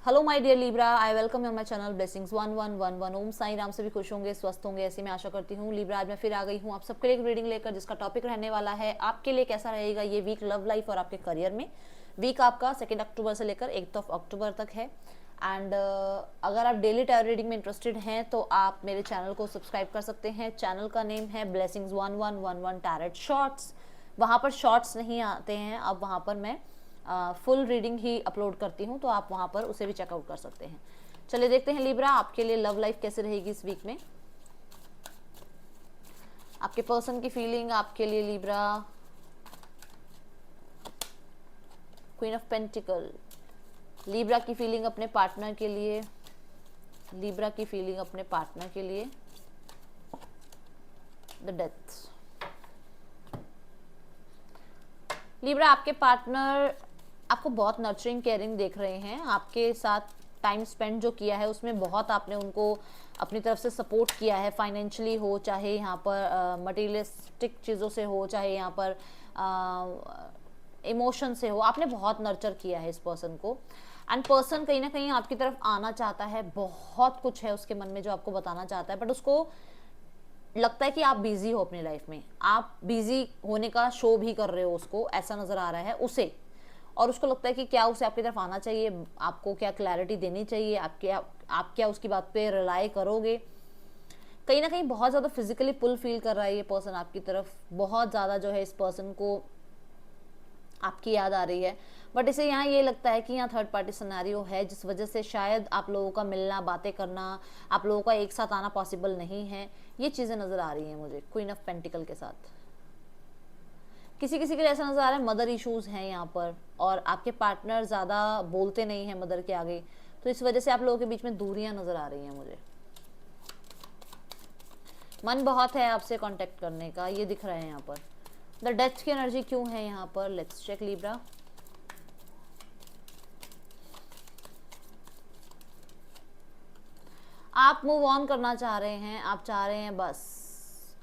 Hello my dear Libra, I welcome you my channel blessings 1111। Om Sai Ram से भी खुश होंगे, स्वस्थ होंगे, ऐसी मैं आशा करती हूँ। लिब्रा, आज मैं फिर आ गई हूँ आप सबके लिए एक रीडिंग लेकर, जिसका टॉपिक रहने वाला है आपके लिए कैसा रहेगा ये वीक लव लाइफ और आपके करियर में। वीक आपका 2 अक्टूबर से लेकर 1 अक्टूबर तक है। एंड अगर आप डेली टैरो रीडिंग में इंटरेस्टेड हैं तो आप मेरे चैनल को सब्सक्राइब कर सकते हैं। चैनल का नेम है ब्लेसिंग्स 1111 टैरेट शॉर्ट्स। वहाँ पर शॉर्ट्स नहीं आते हैं, अब वहाँ पर मैं फुल रीडिंग ही अपलोड करती हूँ, तो आप वहाँ पर उसे भी चेकआउट कर सकते हैं। चलिए देखते हैं लिब्रा, आपके लिए लव लाइफ कैसे रहेगी इस वीक में। आपके पर्सन की फीलिंग आपके लिए Libra. Queen of pentacle, Libra की फीलिंग अपने पार्टनर के लिए। लिब्रा की फीलिंग अपने पार्टनर के लिए। The death. लिब्रा, आपके पार्टनर आपको बहुत नर्चरिंग केयरिंग देख रहे हैं। आपके साथ टाइम स्पेंड जो किया है उसमें बहुत आपने उनको अपनी तरफ से सपोर्ट किया है, फाइनेंशियली हो, चाहे यहाँ पर मटेरियलिस्टिक चीज़ों से हो, चाहे यहाँ पर इमोशन से हो। आपने बहुत नर्चर किया है इस पर्सन को। एंड पर्सन कहीं ना कहीं आपकी तरफ आना चाहता है, बहुत कुछ है उसके मन में जो आपको बताना चाहता है, बट उसको लगता है कि आप बिजी हो अपनी लाइफ में। आप बिजी होने का शो भी कर रहे हो उसको, ऐसा नजर आ रहा है उसे। और उसको लगता है कि क्या उसे आपकी तरफ आना चाहिए, आपको क्या क्लैरिटी देनी चाहिए, आप क्या उसकी बात पे रिलाई करोगे। कहीं ना कहीं बहुत ज़्यादा फिजिकली पुल फील कर रहा है ये पर्सन आपकी तरफ। बहुत ज़्यादा जो है इस पर्सन को आपकी याद आ रही है। बट इसे यहाँ ये लगता है कि यहाँ थर्ड पार्टी सिनेरियो है, जिस वजह से शायद आप लोगों का मिलना, बातें करना, आप लोगों का एक साथ आना पॉसिबल नहीं है। ये चीज़ें नज़र आ रही हैं मुझे क्वीन ऑफ पेंटिकल के साथ। किसी किसी के लिए ऐसा नज़र आ रहा है मदर इश्यूज़ हैं यहाँ पर, और आपके पार्टनर ज़्यादा बोलते नहीं हैं मदर के आगे, तो इस वजह से आप लोगों के बीच में दूरियां नज़र आ रही हैं मुझे। मन बहुत है आपसे कांटेक्ट करने का, ये दिख रहा है यहाँ पर। द डेथ की एनर्जी क्यों है यहाँ पर, लेट्स चेक लिब्रा। आप मूव ऑन करना चाह रहे हैं, आप चाह रहे हैं बस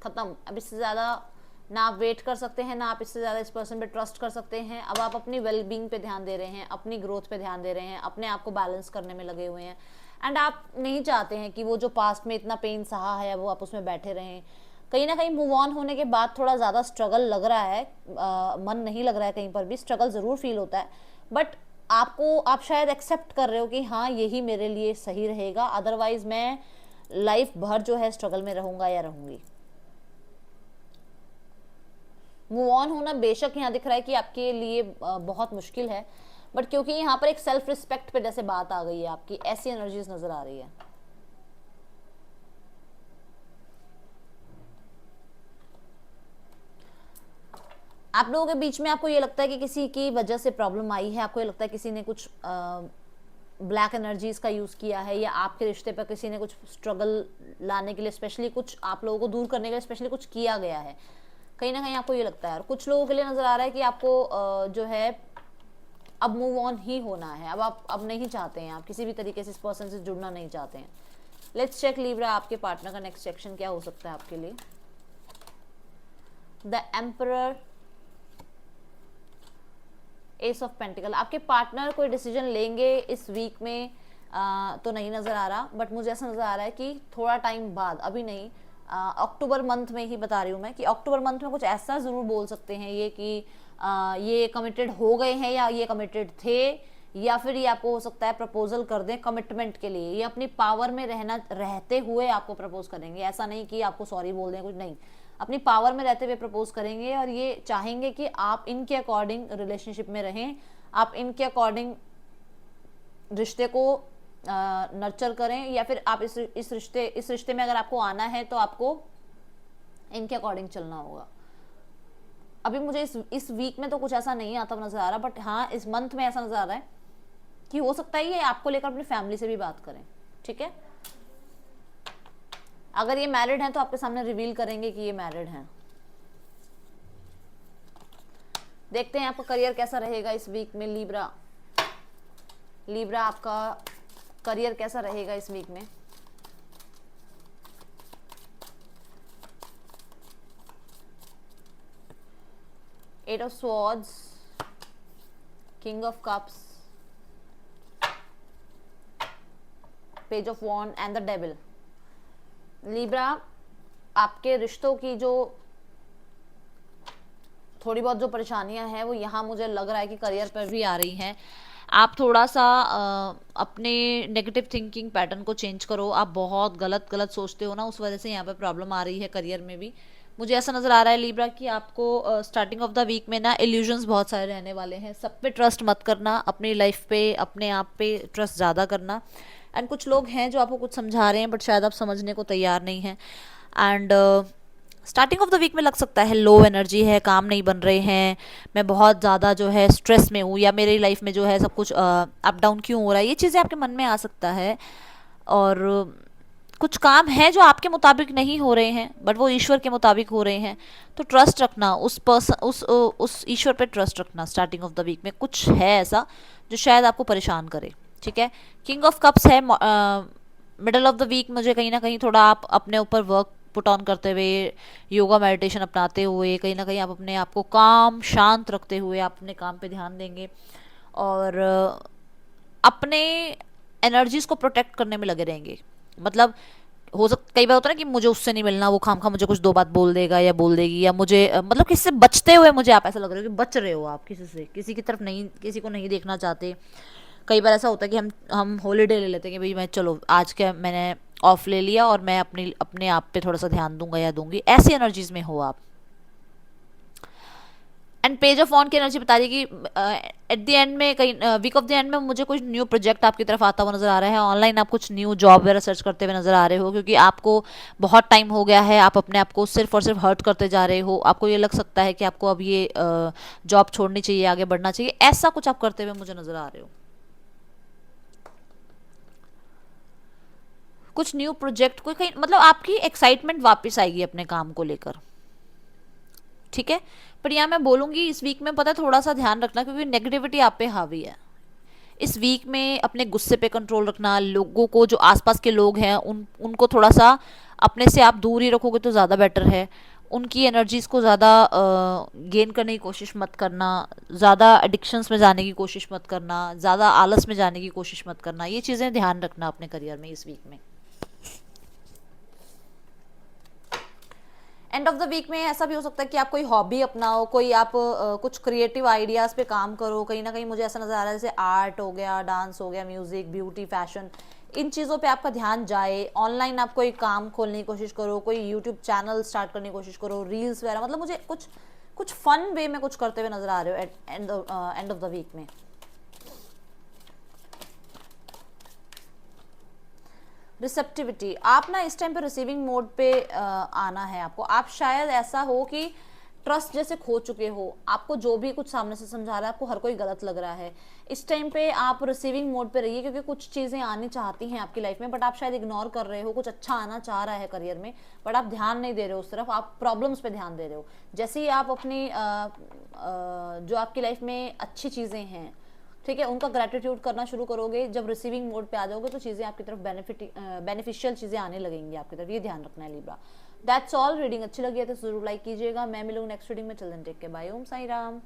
खत्म, अब इससे ज़्यादा ना आप वेट कर सकते हैं, ना आप इससे ज़्यादा इस पर्सन पे ट्रस्ट कर सकते हैं। अब आप अपनी वेलबींग पे ध्यान दे रहे हैं, अपनी ग्रोथ पे ध्यान दे रहे हैं, अपने आप को बैलेंस करने में लगे हुए हैं। एंड आप नहीं चाहते हैं कि वो जो पास्ट में इतना पेन सहा है वो आप उसमें बैठे रहें। कहीं ना कहीं मूव ऑन होने के बाद थोड़ा ज़्यादा स्ट्रगल लग रहा है, मन नहीं लग रहा है, कहीं पर भी स्ट्रगल ज़रूर फील होता है। बट आप शायद एक्सेप्ट कर रहे हो कि हाँ यही मेरे लिए सही रहेगा, अदरवाइज मैं लाइफ भर जो है स्ट्रगल में रहूंगा या रहूंगी। मूव ऑन होना बेशक यहाँ दिख रहा है कि आपके लिए बहुत मुश्किल है, बट क्योंकि यहाँ पर एक सेल्फ रिस्पेक्ट पे जैसे बात आ गई है आपकी, ऐसी एनर्जीज नजर आ रही है। आप लोगों के बीच में आपको ये लगता है कि किसी की वजह से प्रॉब्लम आई है, आपको ये लगता है किसी ने कुछ ब्लैक एनर्जीज का यूज़ किया है, या आपके रिश्ते पर किसी ने कुछ स्ट्रगल लाने के लिए स्पेशली, कुछ आप लोगों को दूर करने के लिए स्पेशली कुछ किया गया है। कहीं ना कहीं आपको ये लगता है। और कुछ लोगों के लिए नज़र आ रहा है कि आपको जो है अब मूव ऑन ही होना है, अब नहीं चाहते हैं, आप किसी भी तरीके से इस पर्सन से जुड़ना नहीं चाहते हैं। लेट्स चेक लिब्रा, आपके पार्टनर का नेक्स्ट एक्शन क्या हो सकता है आपके लिए। The emperor, S of pentacle. आपके पार्टनर कोई डिसीजन लेंगे इस वीक में तो नहीं नज़र आ रहा, बट मुझे ऐसा नज़र आ रहा है कि थोड़ा टाइम बाद, अभी नहीं, अक्टूबर मंथ में ही बता रही हूँ मैं, कि अक्टूबर मंथ में कुछ ऐसा ज़रूर बोल सकते हैं ये कि ये कमिटेड हो गए हैं, या ये कमिटेड थे, या फिर ये आपको हो सकता है प्रपोजल कर दें कमिटमेंट के लिए। ये अपनी पावर में रहते हुए आपको प्रपोज करेंगे, ऐसा नहीं कि आपको सॉरी बोल दें, कुछ नहीं, अपनी पावर में रहते हुए प्रपोज करेंगे। और ये चाहेंगे कि आप इनके अकॉर्डिंग रिलेशनशिप में रहें, आप इनके अकॉर्डिंग रिश्ते को नर्चर करें, या फिर आप इस रिश्ते में अगर आपको आना है तो आपको इनके अकॉर्डिंग चलना होगा। अभी मुझे इस वीक में तो कुछ ऐसा नहीं आता नजर आ रहा, बट हाँ इस मंथ में ऐसा नजर आ रहा है कि हो सकता है ये आपको लेकर अपनी फैमिली से भी बात करें। ठीक है, अगर ये मैरिड हैं तो आपके सामने रिवील करेंगे कि ये मैरिड हैं। देखते हैं आपका करियर कैसा रहेगा इस वीक में लिब्रा। लिब्रा, आपका करियर कैसा रहेगा इस वीक में। Eight of swords, king of cups, page of wand and the devil. Libra, आपके रिश्तों की जो थोड़ी बहुत जो परेशानियां हैं वो यहाँ मुझे लग रहा है कि करियर पर भी आ रही हैं। आप थोड़ा सा अपने नेगेटिव थिंकिंग पैटर्न को चेंज करो। आप बहुत गलत गलत सोचते हो ना, उस वजह से यहाँ पे प्रॉब्लम आ रही है करियर में भी। मुझे ऐसा नज़र आ रहा है लिब्रा कि आपको स्टार्टिंग ऑफ द वीक में ना इल्यूजन्स बहुत सारे रहने वाले हैं। सब पे ट्रस्ट मत करना, अपनी लाइफ पे अपने आप पे ट्रस्ट ज़्यादा करना। एंड कुछ लोग हैं जो आपको कुछ समझा रहे हैं बट शायद आप समझने को तैयार नहीं हैं। And starting of the week में लग सकता है लो एनर्जी है, काम नहीं बन रहे हैं, मैं बहुत ज़्यादा जो है स्ट्रेस में हूँ, या मेरी लाइफ में जो है सब कुछ अप डाउन क्यों हो रहा है, ये चीज़ें आपके मन में आ सकता है। और कुछ काम है जो आपके मुताबिक नहीं हो रहे हैं बट वो ईश्वर के मुताबिक हो रहे हैं, तो ट्रस्ट रखना उस पर्सन, उस ईश्वर पे ट्रस्ट रखना। स्टार्टिंग ऑफ द वीक में कुछ है ऐसा जो शायद आपको परेशान करे, ठीक है। किंग ऑफ कप्स है। मिडल ऑफ द वीक मुझे कहीं ना कहीं थोड़ा आप अपने ऊपर वर्क पुट ऑन करते हुए, योगा मेडिटेशन अपनाते हुए, कहीं ना कहीं आप अपने आप को काम शांत रखते हुए आप अपने काम पे ध्यान देंगे और अपने एनर्जीज को प्रोटेक्ट करने में लगे रहेंगे। मतलब हो सकता, कई बार होता है ना कि मुझे उससे नहीं मिलना, वो खामखा मुझे कुछ दो बात बोल देगा या बोल देगी, या मुझे मतलब किसी से बचते हुए मुझे आप ऐसा लग रहा है कि बच रहे हो आप किसी से, किसी की तरफ नहीं, किसी को नहीं देखना चाहते। कई बार ऐसा होता है कि हम हॉलीडे ले लेते हैं कि भाई मैं चलो आज क्या मैंने ऑफ ले लिया और मैं अपने आप पे थोड़ा सा ध्यान दूंगा या दूंगी, ऐसी एनर्जीज में हो आप। एंड पेज ऑफ वॉन्ड की एनर्जी बता रही है कि एट द एंड में, कहीं वीक ऑफ द एंड में मुझे कुछ न्यू प्रोजेक्ट आपकी तरफ आता हुआ नजर आ रहा है। ऑनलाइन आप कुछ न्यू जॉब वगैरह सर्च करते हुए नजर आ रहे हो, क्योंकि आपको बहुत टाइम हो गया है आप अपने आप को सिर्फ और सिर्फ हर्ट करते जा रहे हो। आपको ये लग सकता है कि आपको अब ये जॉब छोड़नी चाहिए, आगे बढ़ना चाहिए, ऐसा कुछ आप करते हुए मुझे नजर आ रहे हो। कुछ न्यू प्रोजेक्ट, कोई कहीं मतलब आपकी एक्साइटमेंट वापस आएगी अपने काम को लेकर, ठीक है। पर यहाँ मैं बोलूंगी इस वीक में पता है थोड़ा सा ध्यान रखना, क्योंकि नेगेटिविटी आप पे हावी है। इस वीक में अपने गुस्से पे कंट्रोल रखना, लोगों को जो आसपास के लोग हैं उनको थोड़ा सा अपने से आप दूर ही रखोगे तो ज़्यादा बेटर है। उनकी एनर्जीज को ज़्यादा गेन करने की कोशिश मत करना, ज़्यादा एडिक्शंस में जाने की कोशिश मत करना, ज़्यादा आलस में जाने की कोशिश मत करना। ये चीज़ें ध्यान रखना अपने करियर में इस वीक में। एंड ऑफ द वीक में ऐसा भी हो सकता है कि आप कोई हॉबी अपनाओ, कोई आप कुछ क्रिएटिव आइडियाज़ पे काम करो। कहीं ना कहीं मुझे ऐसा नज़र आ रहा है जैसे आर्ट हो गया, डांस हो गया, म्यूज़िक, ब्यूटी, फैशन, इन चीज़ों पे आपका ध्यान जाए। ऑनलाइन आप कोई काम खोलने की कोशिश करो, कोई यूट्यूब चैनल स्टार्ट करने की कोशिश करो, रील्स वगैरह, मतलब मुझे कुछ फन वे में कुछ करते हुए नज़र आ रहे हो एंड ऑफ द वीक में। रिसेप्टिविटी, आप ना इस टाइम पे रिसीविंग मोड पे आना है आपको। आप शायद ऐसा हो कि ट्रस्ट जैसे खो चुके हो, आपको जो भी कुछ सामने से समझा रहा है आपको हर कोई गलत लग रहा है। इस टाइम पे आप रिसीविंग मोड पे रहिए, क्योंकि कुछ चीज़ें आनी चाहती हैं आपकी लाइफ में बट आप शायद इग्नोर कर रहे हो। कुछ अच्छा आना चाह रहा है करियर में बट आप ध्यान नहीं दे रहे हो उस तरफ, आप प्रॉब्लम्स पे ध्यान दे रहे हो। जैसे ही आप अपनी जो आपकी लाइफ में अच्छी चीज़ें हैं, ठीक है, उनका ग्रेटिट्यूड करना शुरू करोगे, जब रिसीविंग मोड पे आ जाओगे तो चीज़ें आपकी तरफ बेनिफिशियल चीज़ें आने लगेंगी आपकी तरफ। ये ध्यान रखना है लिब्रा। That's all. रीडिंग अच्छी लगी है तो जरूर लाइक कीजिएगा। मैं मिलूंगी नेक्स्ट रीडिंग में। चिल्ड्रन टेक के बाय। ओम साई राम।